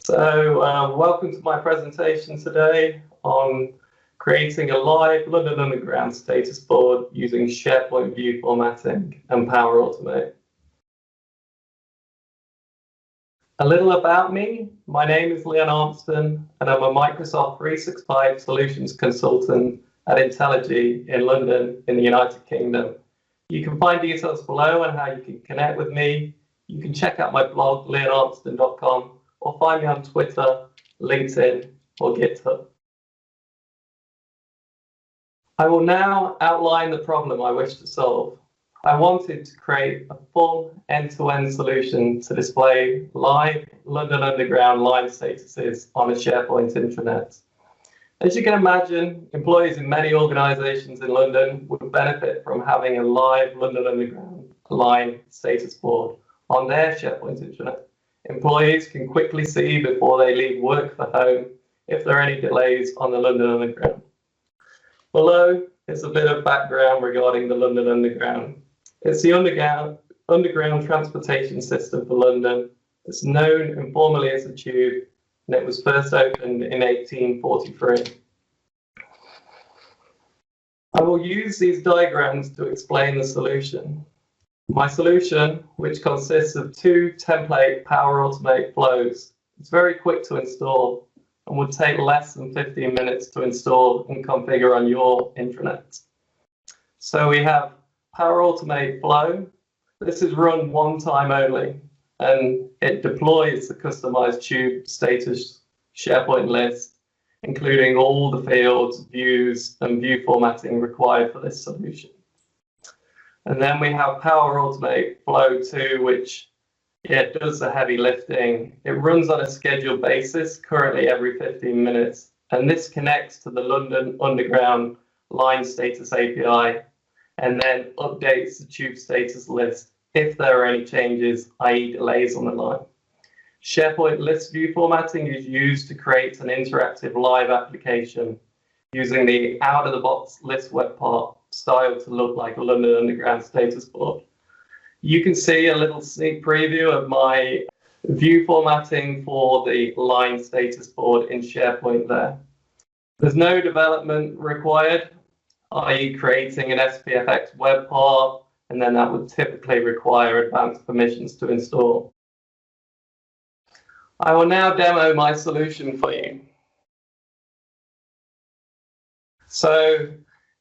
Welcome to my presentation today on creating a live London Underground status board using SharePoint view formatting and Power Automate. A little about me. My name is Armston, and I'm a Microsoft 365 solutions consultant at Intelogy in London in the United Kingdom. You can find details below on how you can connect with me. You can check out my blog, leonarmston.com, or find me on Twitter, LinkedIn, or GitHub. I will now outline the problem I wish to solve. I wanted to create a full end-to-end solution to display live London Underground line statuses on a SharePoint intranet. As you can imagine, employees in many organizations in London would benefit from having a live London Underground line status board on their SharePoint intranet. Employees can quickly see before they leave work for home if there are any delays on the London Underground. Below is a bit of background regarding the London Underground. It's the underground transportation system for London. It's known informally as the Tube, and it was first opened in 1843. I will use these diagrams to explain the solution. My solution, which consists of two template Power Automate flows, is very quick to install and would take less than 15 minutes to install and configure on your intranet. So we have Power Automate flow. This is run one time only, and it deploys the customized Tube status SharePoint list, including all the fields, views, and view formatting required for this solution. And then we have Power Automate Flow 2, which does the heavy lifting. It runs on a scheduled basis, currently every 15 minutes. And this connects to the London Underground line status API and then updates the Tube status list if there are any changes, i.e. delays on the line. SharePoint list view formatting is used to create an interactive live application using the out-of-the-box list web part style to look like a London Underground status board. You can see a little sneak preview of my view formatting for the line status board in SharePoint there. There's no development required, i.e. creating an SPFX web part, and then that would typically require advanced permissions to install. I will now demo my solution for you. So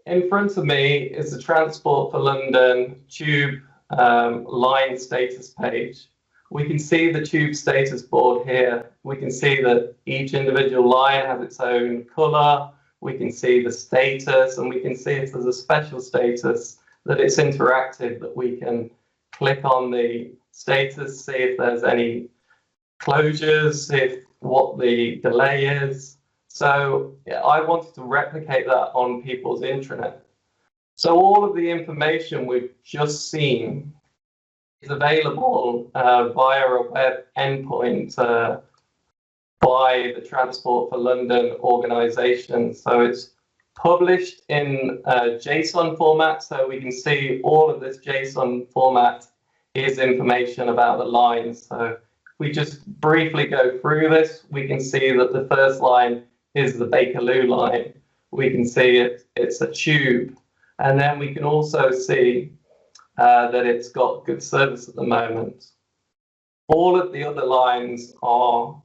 in front of me is the Transport for London Tube line status page. We can see the Tube status board here. We can see that each individual line has its own color. We can see the status, and we can see if there's a special status that it's interactive, that we can click on the status, see if there's any closures, see what the delay is. So I wanted to replicate that on people's intranet. So all of the information we've just seen is available via a web endpoint by the Transport for London organization. So it's published in JSON format, so we can see all of this JSON format is information about the lines. So if we just briefly go through this, we can see that the first line is the Bakerloo line. We can see it's a tube. And then we can also see that it's got good service at the moment. All of the other lines are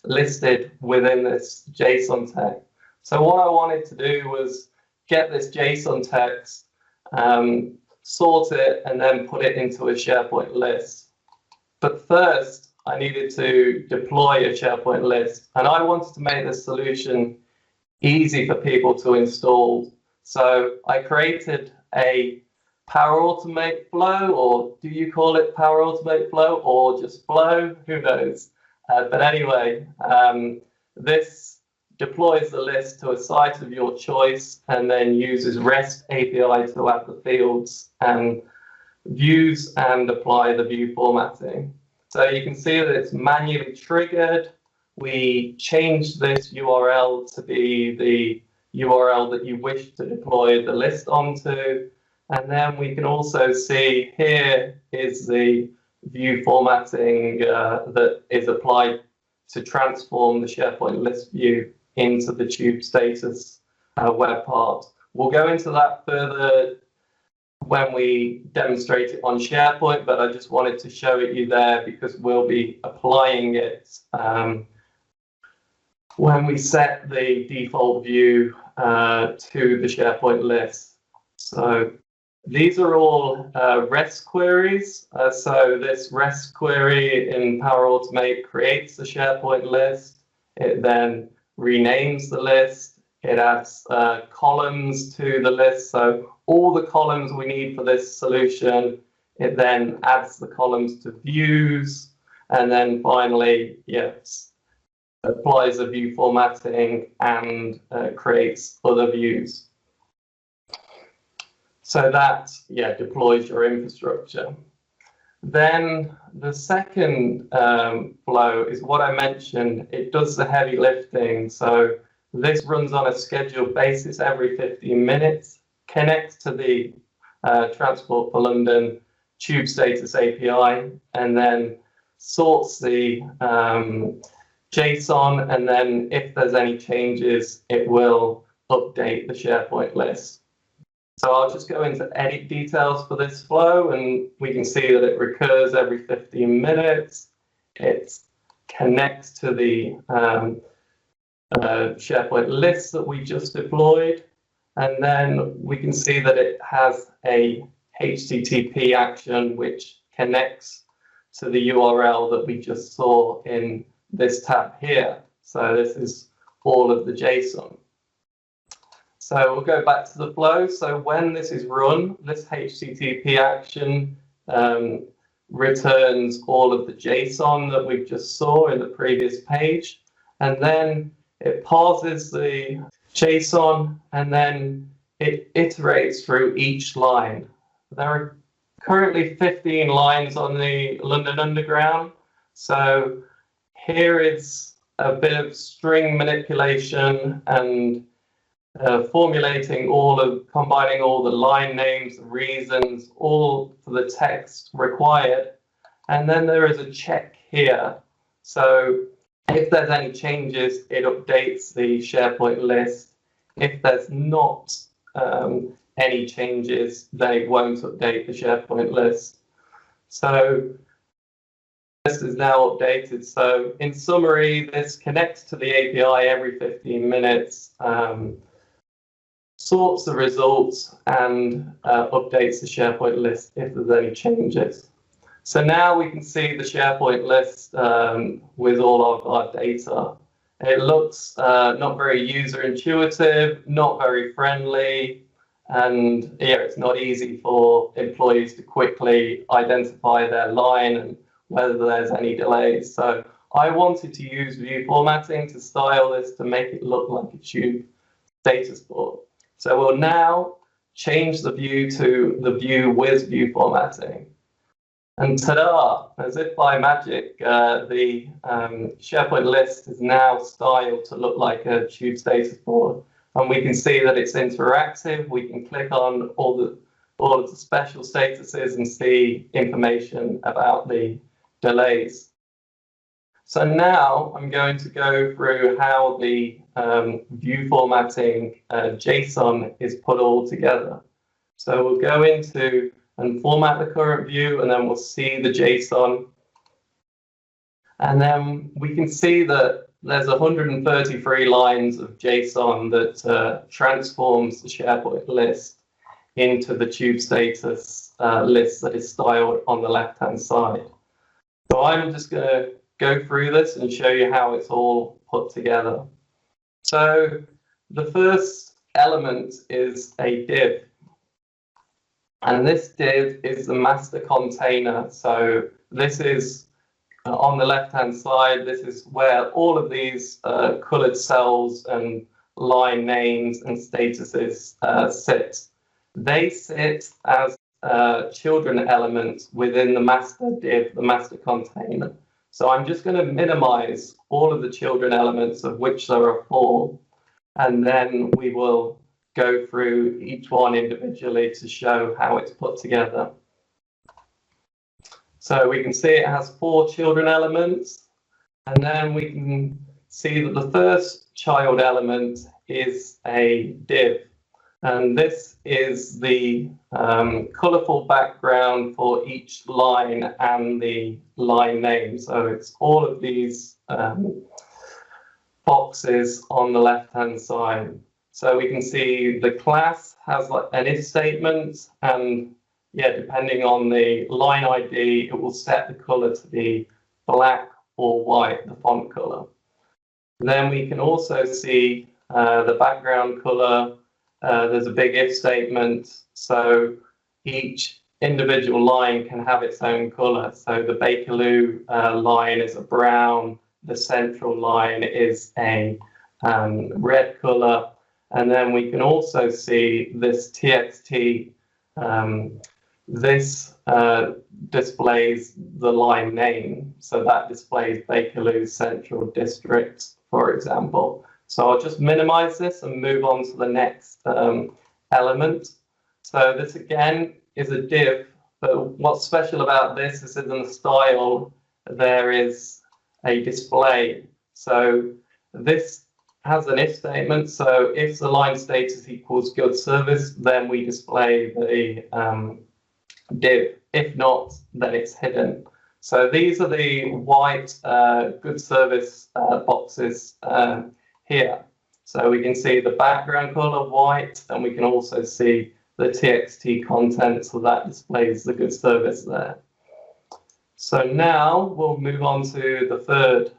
listed within this JSON tag. So what I wanted to do was get this JSON text, sort it, and then put it into a SharePoint list. But first, I needed to deploy a SharePoint list, and I wanted to make this solution easy for people to install. So I created a Power Automate flow, or do you call it Power Automate flow, or just flow? Who knows? But anyway, this deploys the list to a site of your choice and then uses REST API to add the fields and views and apply the view formatting. So you can see that it's manually triggered. We changed this URL to be the URL that you wish to deploy the list onto. And then we can also see here is the view formatting that is applied to transform the SharePoint list view into the tube status web part. We'll go into that further when we demonstrate it on SharePoint, but I just wanted to show it you there because we'll be applying it when we set the default view to the SharePoint list. So these are all REST queries. So this REST query in Power Automate creates the SharePoint list. It then renames the list. It adds columns to the list. So all the columns we need for this solution, it then adds the columns to views. And then finally, yes, applies a view formatting and creates other views. So that, deploys your infrastructure. Then the second flow is what I mentioned. It does the heavy lifting. So this runs on a scheduled basis every 15 minutes, connects to the Transport for London Tube Status API, and then sorts the JSON, and then if there's any changes, it will update the SharePoint list. So I'll just go into edit details for this flow, and we can see that it recurs every 15 minutes. It connects to the SharePoint list that we just deployed. And then we can see that it has a HTTP action which connects to the URL that we just saw in this tab here. So this is all of the JSON. So we'll go back to the flow. So when this is run, this HTTP action returns all of the JSON that we just saw in the previous page. And then it parses the JSON, and then it iterates through each line. There are currently 15 lines on the London Underground. So here is a bit of string manipulation and combining all the line names, reasons, all for the text required. And then there is a check here. So if there's any changes, it updates the SharePoint list. If there's not any changes, then it won't update the SharePoint list. So this is now updated. So in summary, this connects to the API every 15 minutes, sorts the results, and updates the SharePoint list if there's any changes. So now we can see the SharePoint list with all of our data. It looks not very user intuitive, not very friendly, and it's not easy for employees to quickly identify their line and whether there's any delays. So I wanted to use view formatting to style this to make it look like a tube status board. So we'll now change the view to the view with view formatting. And ta-da, as if by magic, the SharePoint list is now styled to look like a tube status board. And we can see that it's interactive. We can click on all of the special statuses and see information about the delays. So now I'm going to go through how the view formatting JSON is put all together. So we'll go into and format the current view, and then we'll see the JSON. And then we can see that there's 133 lines of JSON that transforms the SharePoint list into the tube status list that is styled on the left-hand side. So I'm just going to go through this and show you how it's all put together. So the first element is a div. And this div is the master container. So this is on the left-hand side. This is where all of these colored cells and line names and statuses sit. They sit as children elements within the master div, the master container. So I'm just going to minimize all of the children elements, of which there are 4, and then we will go through each one individually to show how it's put together. So we can see it has 4 children elements. And then we can see that the first child element is a div. And this is the colorful background for each line and the line name. So it's all of these boxes on the left-hand side. So we can see the class has like an if statement, and yeah, depending on the line ID, it will set the color to be black or white, the font color. Then we can also see the background color. There's a big if statement, so each individual line can have its own color. So the Bakerloo line is a brown, the central line is a red color, and then we can also see this TXT. This displays the line name, so that displays Bakerloo Central District, for example. So I'll just minimize this and move on to the next element. So this again is a div, but what's special about this is in the style there is a display. So this has an if statement. So if the line status equals good service, then we display the div. If not, then it's hidden. So these are the white good service boxes here. So we can see the background color white, and we can also see the TXT content, so that displays the good service there. So now we'll move on to the third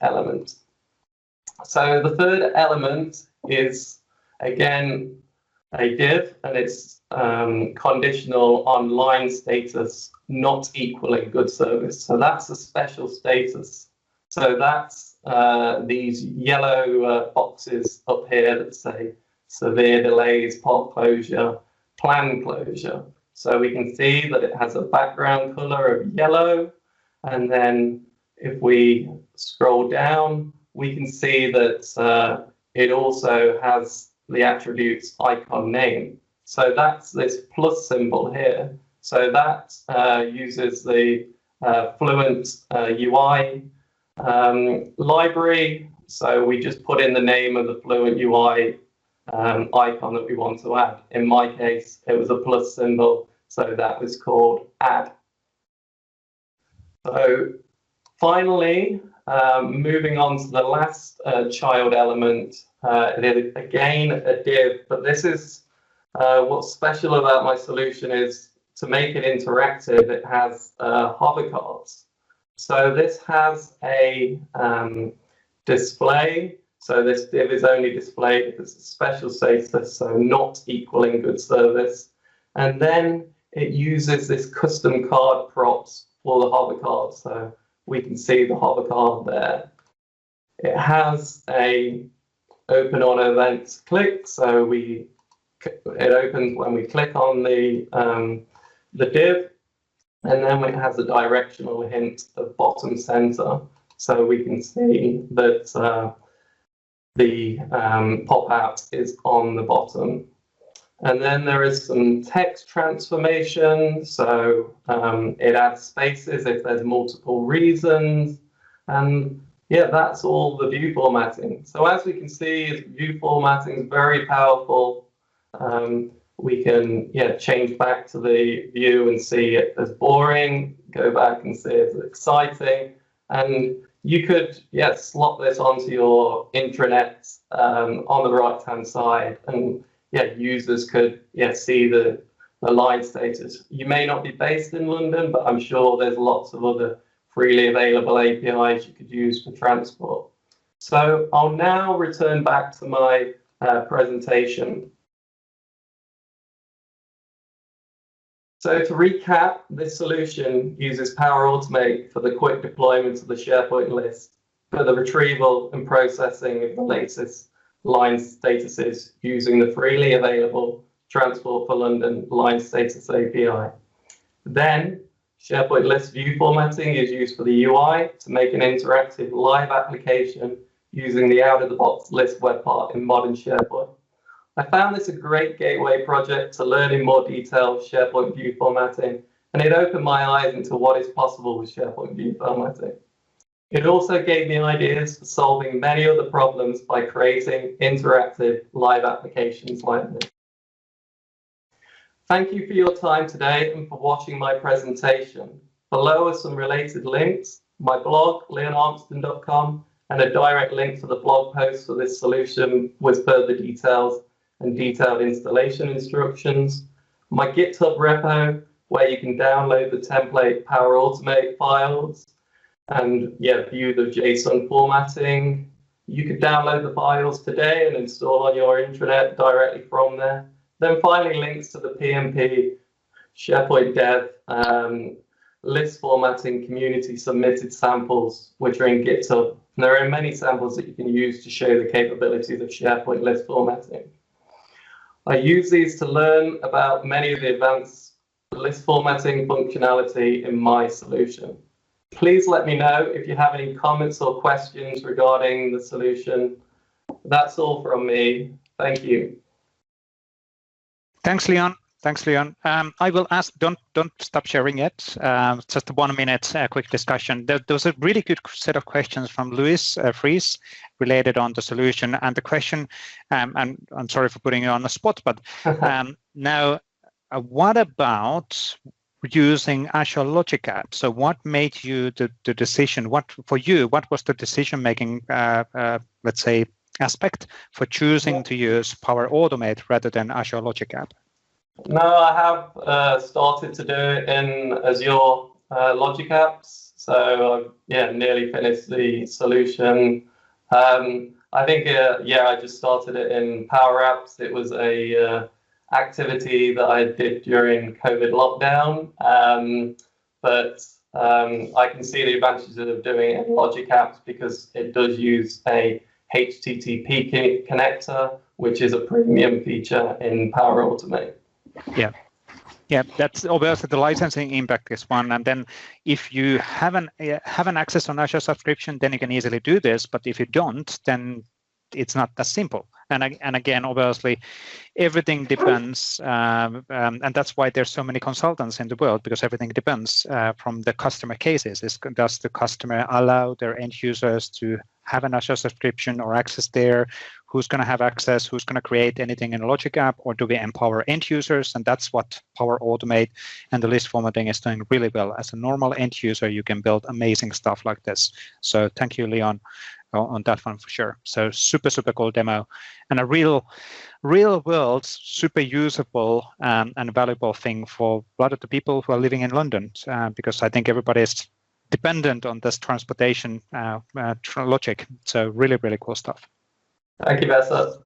element. So the third element is again a div, and it's conditional on line status not equaling good service. So that's a special status. So that's these yellow boxes up here that say severe delays, pot closure, planned closure. So we can see that it has a background color of yellow, and then if we scroll down, we can see that it also has the attributes icon name. So that's this plus symbol here. So that uses the Fluent UI library. So we just put in the name of the Fluent UI icon that we want to add. In my case, it was a plus symbol, so that was called add. So finally, moving on to the last child element, it is again a div, but this is what's special about my solution is to make it interactive, it has hover cards. So this has a display. So this div is only displayed if it's a special status, so not equaling good service. And then it uses this custom card props for the hover card. So we can see the hover card there. It has a open on event click. So it opens when we click on the div. And then it has a directional hint of bottom center. So we can see that the pop-out is on the bottom. And then there is some text transformation. So it adds spaces if there's multiple reasons. And yeah, that's all the view formatting. So as we can see, view formatting is very powerful. We can change back to the view and see it as boring, go back and see it as exciting. And you could slot this onto your intranet on the right-hand side, and users could see the line status. You may not be based in London, but I'm sure there's lots of other freely available APIs you could use for transport. So I'll now return back to my presentation. So to recap, this solution uses Power Automate for the quick deployment of the SharePoint list, for the retrieval and processing of the latest line statuses using the freely available Transport for London line status API. Then SharePoint list view formatting is used for the UI to make an interactive live application using the out-of-the-box list web part in modern SharePoint. I found this a great gateway project to learn in more detail SharePoint view formatting, and it opened my eyes into what is possible with SharePoint view formatting. It also gave me ideas for solving many other problems by creating interactive live applications like this. Thank you for your time today and for watching my presentation. Below are some related links, my blog, leonarmston.com, and a direct link to the blog post for this solution with further details and detailed installation instructions, my GitHub repo, where you can download the template Power Automate files, and view the JSON formatting. You could download the files today and install on your intranet directly from there. Then finally, links to the PnP SharePoint Dev list formatting community submitted samples, which are in GitHub. And there are many samples that you can use to show the capabilities of SharePoint list formatting. I use these to learn about many of the advanced list formatting functionality in my solution. Please let me know if you have any comments or questions regarding the solution. That's all from me. Thank you. Thanks, Leon. Thanks, Leon. I will ask, don't stop sharing yet. Just a 1 minute quick discussion. There was a really good set of questions from Louis Fries related on the solution. And the question, and I'm sorry for putting you on the spot, but now, what about using Azure Logic App? So what made you the decision? What was the decision-making, let's say, aspect for choosing to use Power Automate rather than Azure Logic App? No, I have started to do it in Azure Logic Apps. So I've nearly finished the solution. I think I just started it in Power Apps. It was a activity that I did during COVID lockdown, but I can see the advantages of doing it in Logic Apps because it does use a HTTP connector, which is a premium feature in Power Automate. Yeah, that's obviously the licensing impact is one. And then if you have an access on Azure subscription, then you can easily do this. But if you don't, then it's not that simple. And again, obviously, everything depends, and that's why there's so many consultants in the world, because everything depends from the customer cases. Does the customer allow their end users to have an Azure subscription or access there? Who's going to have access? Who's going to create anything in a Logic app? Or do we empower end users? And that's what Power Automate and the list formatting is doing really well. As a normal end user, you can build amazing stuff like this. So thank you, Leon, on that one for sure. So super cool demo, and a real world, super usable and valuable thing for a lot of the people who are living in London, because I think everybody is dependent on this transportation logic. So really cool stuff. Thank you, Vesa.